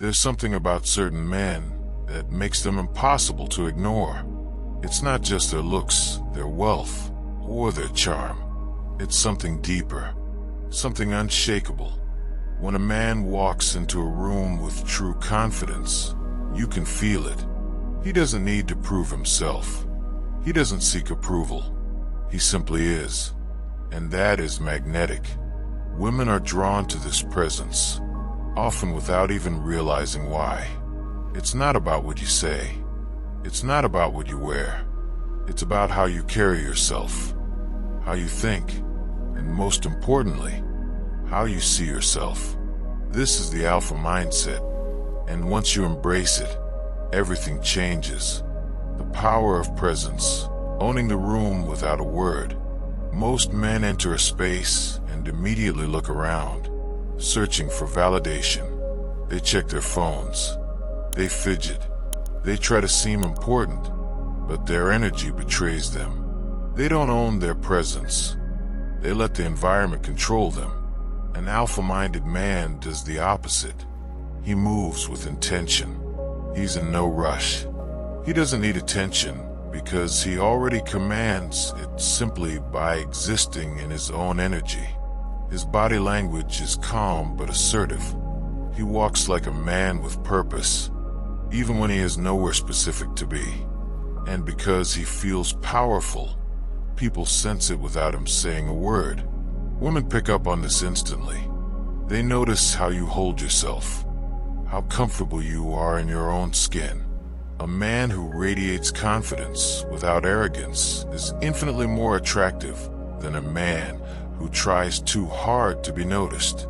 There's something about certain men that makes them impossible to ignore. It's not just their looks, their wealth, or their charm. It's something deeper, something unshakable. When a man walks into a room with true confidence, you can feel it. He doesn't need to prove himself. He doesn't seek approval. He simply is. And that is magnetic. Women are drawn to this presence, often without even realizing why. It's not about what you say. It's not about what you wear. It's about how you carry yourself, how you think, and most importantly, how you see yourself. This is the alpha mindset, and once you embrace it, everything changes. The power of presence, owning the room without a word. Most men enter a space and immediately look around, searching for validation. They check their phones. They fidget. They try to seem important, but their energy betrays them. They don't own their presence. They let the environment control them. An alpha-minded man does the opposite. He moves with intention. He's in no rush. He doesn't need attention because he already commands it simply by existing in his own energy. His body language is calm but assertive. He walks like a man with purpose, even when he is nowhere specific to be. And because he feels powerful, people sense it without him saying a word. Women pick up on this instantly. They notice how you hold yourself, how comfortable you are in your own skin. A man who radiates confidence without arrogance is infinitely more attractive than a man who tries too hard to be noticed.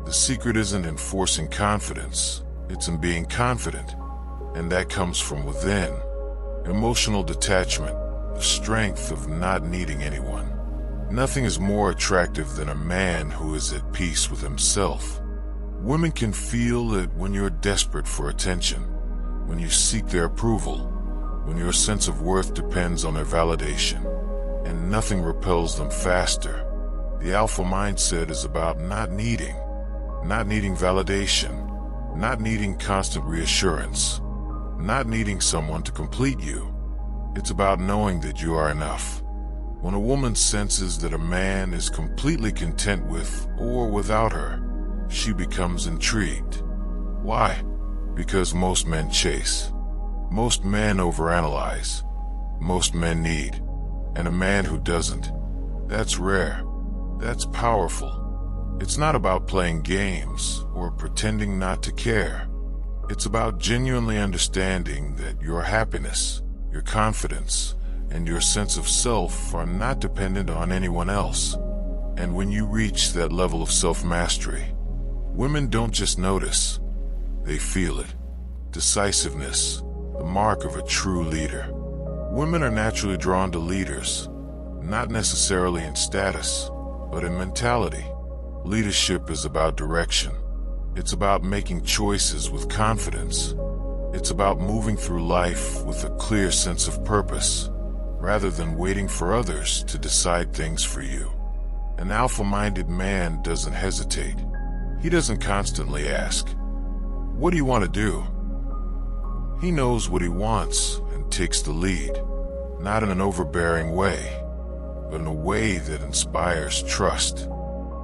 The secret isn't in forcing confidence, it's in being confident, and that comes from within. Emotional detachment, the strength of not needing anyone. Nothing is more attractive than a man who is at peace with himself. Women can feel it when you're desperate for attention, when you seek their approval, when your sense of worth depends on their validation, and nothing repels them faster. The alpha mindset is about not needing validation, not needing constant reassurance, not needing someone to complete you. It's about knowing that you are enough. When a woman senses that a man is completely content with or without her, she becomes intrigued. Why? Because most men chase. Most men overanalyze. Most men need. And a man who doesn't, that's rare. That's powerful. It's not about playing games or pretending not to care. It's about genuinely understanding that your happiness, your confidence, and your sense of self are not dependent on anyone else. And when you reach that level of self-mastery, women don't just notice, they feel it. Decisiveness, the mark of a true leader. Women are naturally drawn to leaders, not necessarily in status, but in mentality. Leadership is about direction. It's about making choices with confidence. It's about moving through life with a clear sense of purpose, rather than waiting for others to decide things for you. An alpha-minded man doesn't hesitate. He doesn't constantly ask, "What do you want to do?" He knows what he wants and takes the lead, not in an overbearing way, but in a way that inspires trust.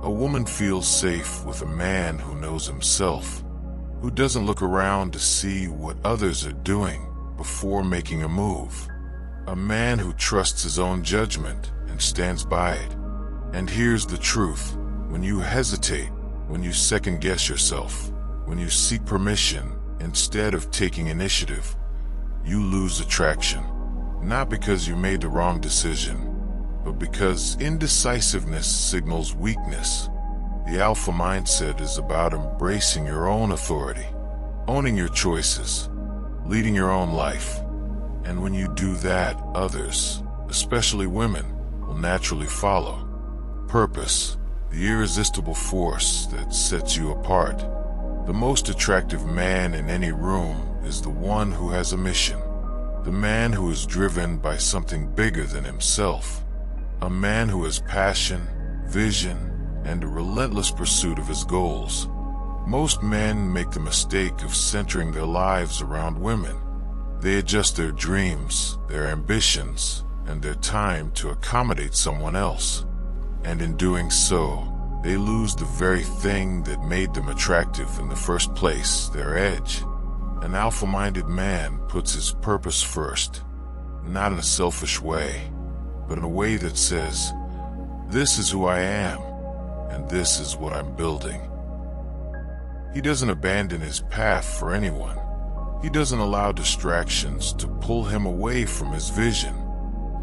A woman feels safe with a man who knows himself, who doesn't look around to see what others are doing before making a move. A man who trusts his own judgment and stands by it. And here's the truth. When you hesitate, when you second-guess yourself, when you seek permission instead of taking initiative, you lose attraction. Not because you made the wrong decision, but because indecisiveness signals weakness. The alpha mindset is about embracing your own authority, owning your choices, leading your own life. And when you do that, others, especially women, will naturally follow. Purpose, the irresistible force that sets you apart. The most attractive man in any room is the one who has a mission. The man who is driven by something bigger than himself. A man who has passion, vision, and a relentless pursuit of his goals. Most men make the mistake of centering their lives around women. They adjust their dreams, their ambitions, and their time to accommodate someone else. And in doing so, they lose the very thing that made them attractive in the first place, their edge. An alpha-minded man puts his purpose first, not in a selfish way, but in a way that says, "This is who I am, and this is what I'm building." He doesn't abandon his path for anyone. He doesn't allow distractions to pull him away from his vision.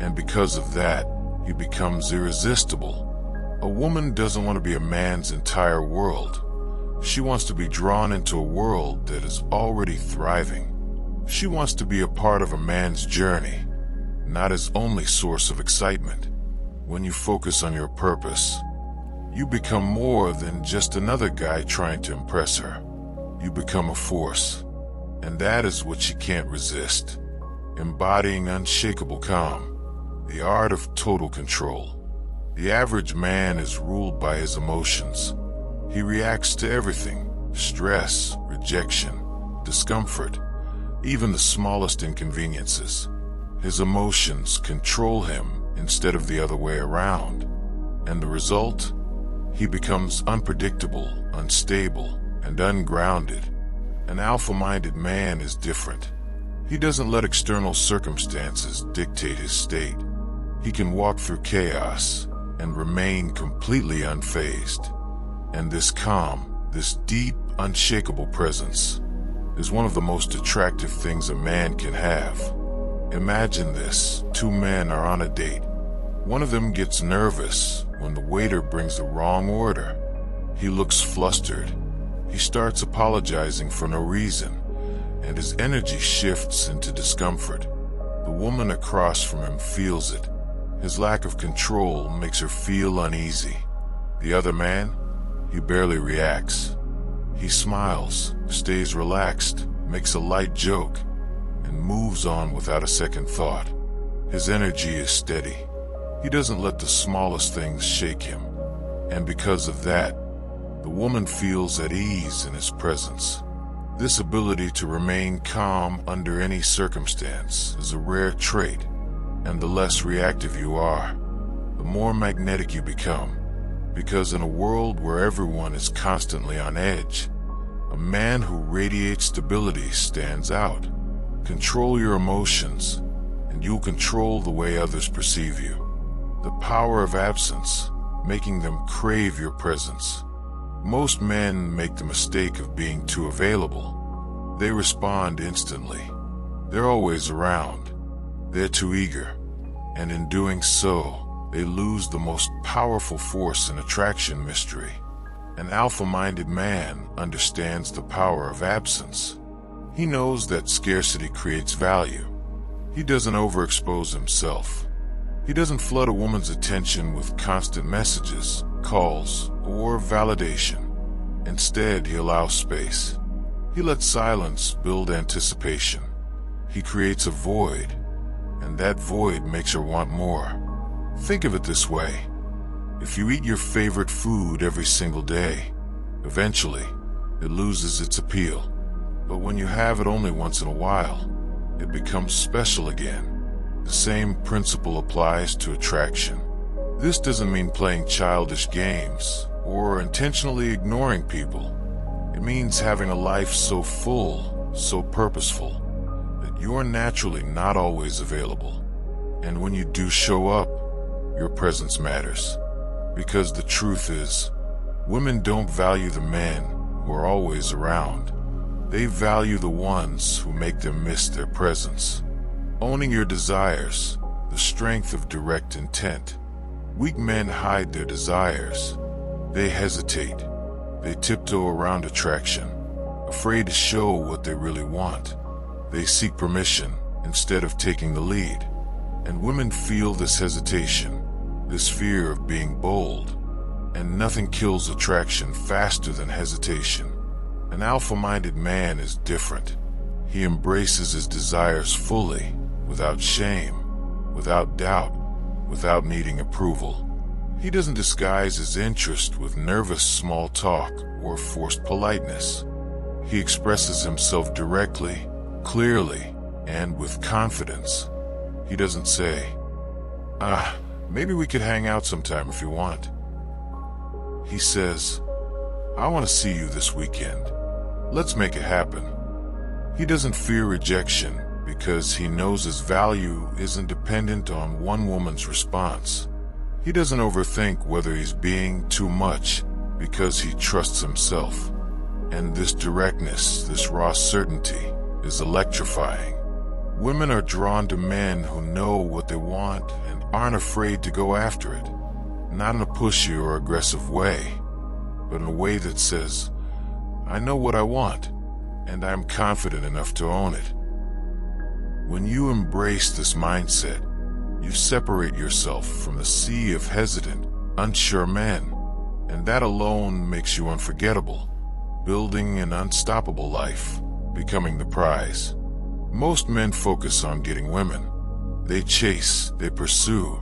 And because of that, he becomes irresistible. A woman doesn't want to be a man's entire world. She wants to be drawn into a world that is already thriving. She wants to be a part of a man's journey, not his only source of excitement. When you focus on your purpose, you become more than just another guy trying to impress her. You become a force, and that is what she can't resist. Embodying unshakable calm, the art of total control. The average man is ruled by his emotions. He reacts to everything: stress, rejection, discomfort, even the smallest inconveniences. His emotions control him instead of the other way around. And the result? He becomes unpredictable, unstable, and ungrounded. An alpha-minded man is different. He doesn't let external circumstances dictate his state. He can walk through chaos and remain completely unfazed. And this calm, this deep, unshakable presence is one of the most attractive things a man can have. Imagine this: two men are on a date. One of them gets nervous when the waiter brings the wrong order. He looks flustered. He starts apologizing for no reason, and his energy shifts into discomfort. The woman across from him feels it. His lack of control makes her feel uneasy. The other man, he barely reacts. He smiles, stays relaxed, makes a light joke, and moves on without a second thought. His energy is steady. He doesn't let the smallest things shake him. And because of that, the woman feels at ease in his presence. This ability to remain calm under any circumstance is a rare trait. And the less reactive you are, the more magnetic you become. Because in a world where everyone is constantly on edge, a man who radiates stability stands out. Control your emotions, and you'll control the way others perceive you. The power of absence, making them crave your presence. Most men make the mistake of being too available. They respond instantly. They're always around. They're too eager, and in doing so, they lose the most powerful force in attraction mystery. An alpha-minded man understands the power of absence. He knows that scarcity creates value. He doesn't overexpose himself. He doesn't flood a woman's attention with constant messages, calls, or validation. Instead, he allows space. He lets silence build anticipation. He creates a void, and that void makes her want more. Think of it this way. If you eat your favorite food every single day, eventually, it loses its appeal. But when you have it only once in a while, it becomes special again. The same principle applies to attraction. This doesn't mean playing childish games or intentionally ignoring people. It means having a life so full, so purposeful, that you're naturally not always available. And when you do show up, your presence matters. Because the truth is, women don't value the men who are always around. They value the ones who make them miss their presence. Owning your desires, the strength of direct intent. Weak men hide their desires. They hesitate. They tiptoe around attraction, afraid to show what they really want. They seek permission instead of taking the lead. And women feel this hesitation, this fear of being bold. And nothing kills attraction faster than hesitation. An alpha-minded man is different. He embraces his desires fully, without shame, without doubt, without needing approval. He doesn't disguise his interest with nervous small talk or forced politeness. He expresses himself directly, clearly, and with confidence. He doesn't say, maybe we could hang out sometime if you want. He says, I want to see you this weekend. Let's make it happen. He doesn't fear rejection because he knows his value isn't dependent on one woman's response. He doesn't overthink whether he's being too much because he trusts himself. And this directness, this raw certainty, is electrifying. Women are drawn to men who know what they want and aren't afraid to go after it. Not in a pushy or aggressive way, but in a way that says, I know what I want, and I'm confident enough to own it. When you embrace this mindset, you separate yourself from the sea of hesitant, unsure men, and that alone makes you unforgettable, building an unstoppable life, becoming the prize. Most men focus on getting women. They chase, they pursue,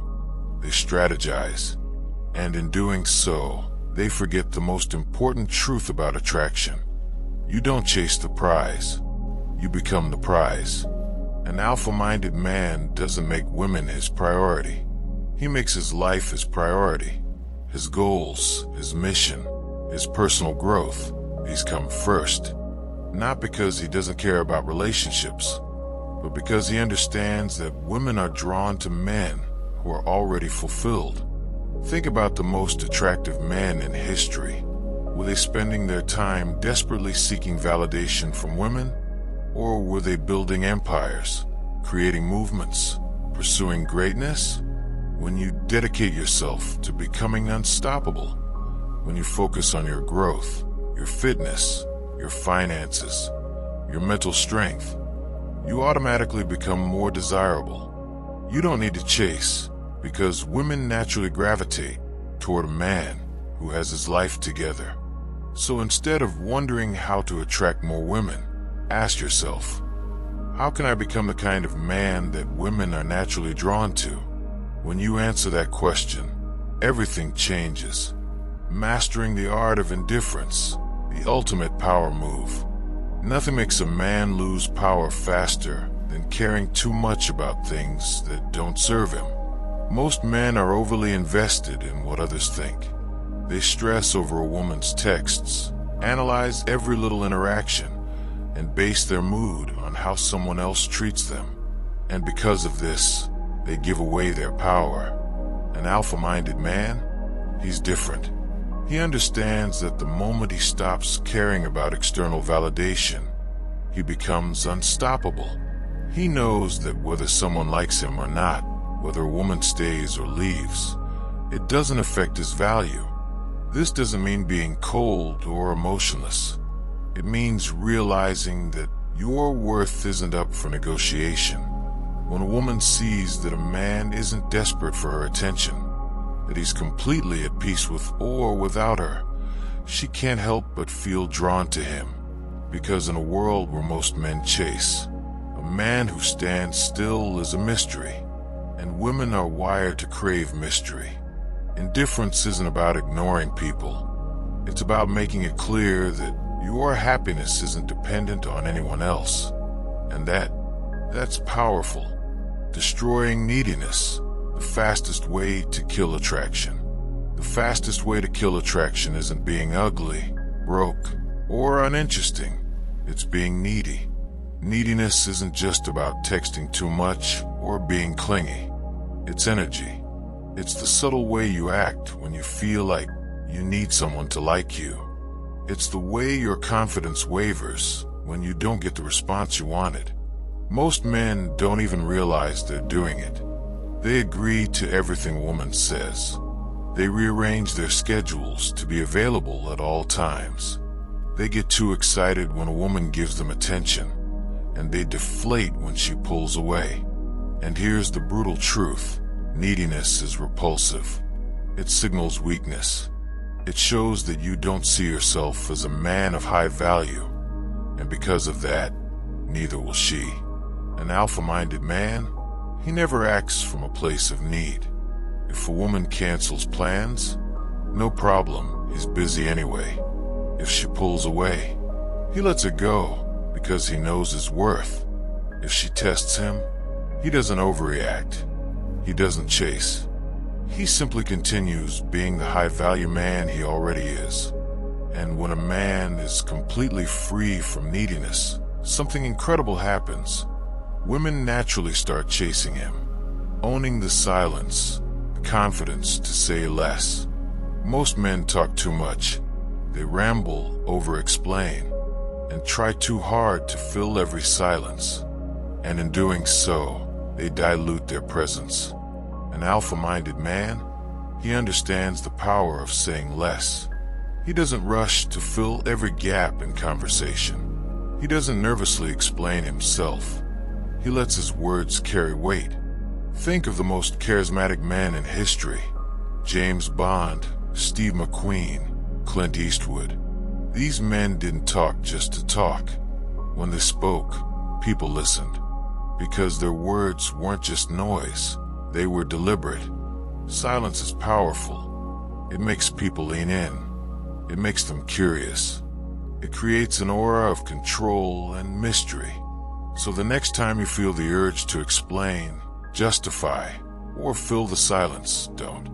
they strategize, and in doing so, they forget the most important truth about attraction. You don't chase the prize, you become the prize. An alpha-minded man doesn't make women his priority. He makes his life his priority. His goals, his mission, his personal growth, these come first. Not because he doesn't care about relationships, but because he understands that women are drawn to men who are already fulfilled. Think about the most attractive men in history. Were they spending their time desperately seeking validation from women? Or were they building empires, creating movements, pursuing greatness? When you dedicate yourself to becoming unstoppable, when you focus on your growth, your fitness, your finances, your mental strength, you automatically become more desirable. You don't need to chase, because women naturally gravitate toward a man who has his life together. So instead of wondering how to attract more women, ask yourself, how can I become the kind of man that women are naturally drawn to? When you answer that question, everything changes. Mastering the art of indifference, the ultimate power move. Nothing makes a man lose power faster than caring too much about things that don't serve him. Most men are overly invested in what others think. They stress over a woman's texts, analyze every little interaction, and base their mood on how someone else treats them. And because of this, they give away their power. An alpha-minded man, he's different. He understands that the moment he stops caring about external validation, he becomes unstoppable. He knows that whether someone likes him or not, whether a woman stays or leaves, it doesn't affect his value. This doesn't mean being cold or emotionless. It means realizing that your worth isn't up for negotiation. When a woman sees that a man isn't desperate for her attention, that he's completely at peace with or without her, she can't help but feel drawn to him. Because in a world where most men chase, a man who stands still is a mystery, and women are wired to crave mystery. Indifference isn't about ignoring people. It's about making it clear that your happiness isn't dependent on anyone else. And that's powerful. Destroying neediness, the fastest way to kill attraction. The fastest way to kill attraction isn't being ugly, broke, or uninteresting. It's being needy. Neediness isn't just about texting too much or being clingy. It's energy. It's the subtle way you act when you feel like you need someone to like you. It's the way your confidence wavers when you don't get the response you wanted. Most men don't even realize they're doing it. They agree to everything a woman says. They rearrange their schedules to be available at all times. They get too excited when a woman gives them attention, and they deflate when she pulls away. And here's the brutal truth. Neediness is repulsive. It signals weakness. It shows that you don't see yourself as a man of high value, and because of that, neither will she. An alpha-minded man, he never acts from a place of need. If a woman cancels plans, no problem, he's busy anyway. if she pulls away. He lets her go because he knows his worth. If she tests him, he doesn't overreact. He doesn't chase. He simply continues being the high-value man he already is. And when a man is completely free from neediness, something incredible happens. Women naturally start chasing him, owning the silence, the confidence to say less. Most men talk too much. They ramble, over-explain, and try too hard to fill every silence. And in doing so, they dilute their presence. An alpha-minded man, he understands the power of saying less. He doesn't rush to fill every gap in conversation. He doesn't nervously explain himself. He lets his words carry weight. Think of the most charismatic men in history: James Bond, Steve McQueen, Clint Eastwood. These men didn't talk just to talk. When they spoke, people listened. Because their words weren't just noise, they were deliberate. Silence is powerful. It makes people lean in. It makes them curious. It creates an aura of control and mystery. So the next time you feel the urge to explain, justify, or fill the silence, don't.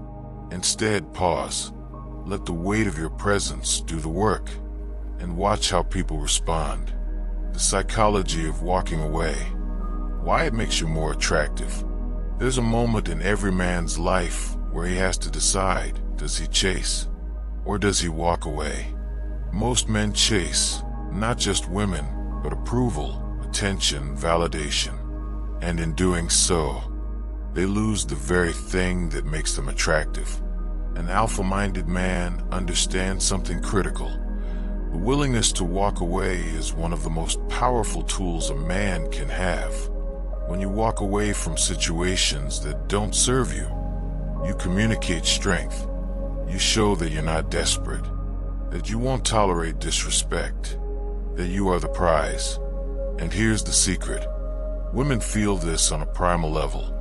Instead, pause. Let the weight of your presence do the work, and watch how people respond. The psychology of walking away. Why it makes you more attractive. There's a moment in every man's life where he has to decide, does he chase, or does he walk away? Most men chase, not just women, but approval, attention, validation. And in doing so, they lose the very thing that makes them attractive. An alpha-minded man understands something critical. The willingness to walk away is one of the most powerful tools a man can have. When you walk away from situations that don't serve you, you communicate strength. You show that you're not desperate, that you won't tolerate disrespect, that you are the prize. And here's the secret. Women feel this on a primal level.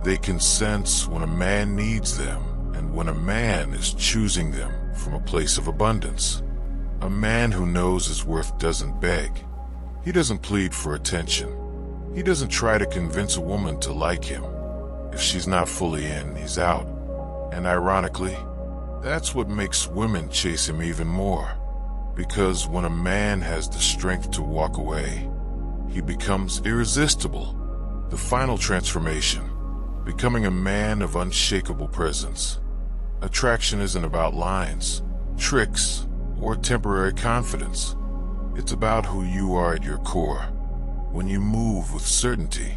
They can sense when a man needs them and when a man is choosing them from a place of abundance. A man who knows his worth doesn't beg. He doesn't plead for attention. He doesn't try to convince a woman to like him. If she's not fully in, he's out. And ironically, that's what makes women chase him even more. Because when a man has the strength to walk away, he becomes irresistible. The final transformation, becoming a man of unshakable presence. Attraction isn't about lines, tricks, or temporary confidence. It's about who you are at your core. When you move with certainty,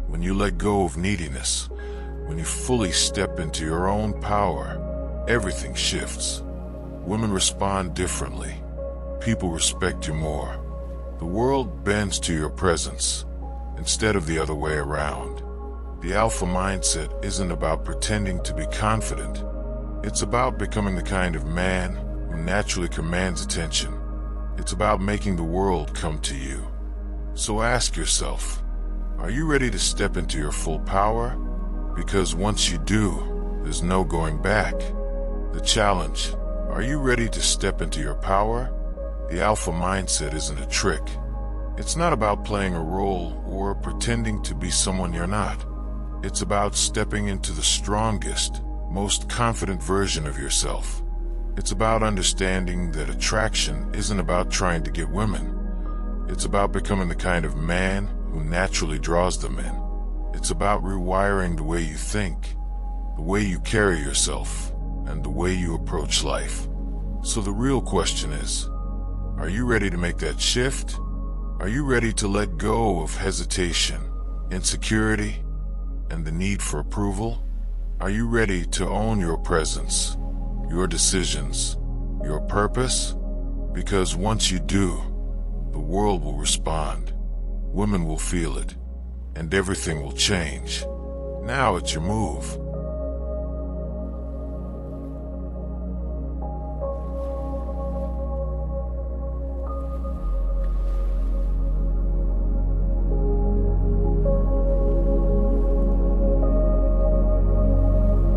when you let go of neediness, when you fully step into your own power, everything shifts. Women respond differently. People respect you more. The world bends to your presence, instead of the other way around. The alpha mindset isn't about pretending to be confident. It's about becoming the kind of man who naturally commands attention. It's about making the world come to you. So ask yourself, are you ready to step into your full power? Because once you do, there's no going back. The challenge, are you ready to step into your power? The alpha mindset isn't a trick. It's not about playing a role or pretending to be someone you're not. It's about stepping into the strongest, most confident version of yourself. It's about understanding that attraction isn't about trying to get women. It's about becoming the kind of man who naturally draws them in. It's about rewiring the way you think, the way you carry yourself, and the way you approach life. So the real question is, are you ready to make that shift? Are you ready to let go of hesitation, insecurity, and the need for approval? Are you ready to own your presence, your decisions, your purpose? Because once you do, the world will respond, women will feel it, and everything will change. Now it's your move.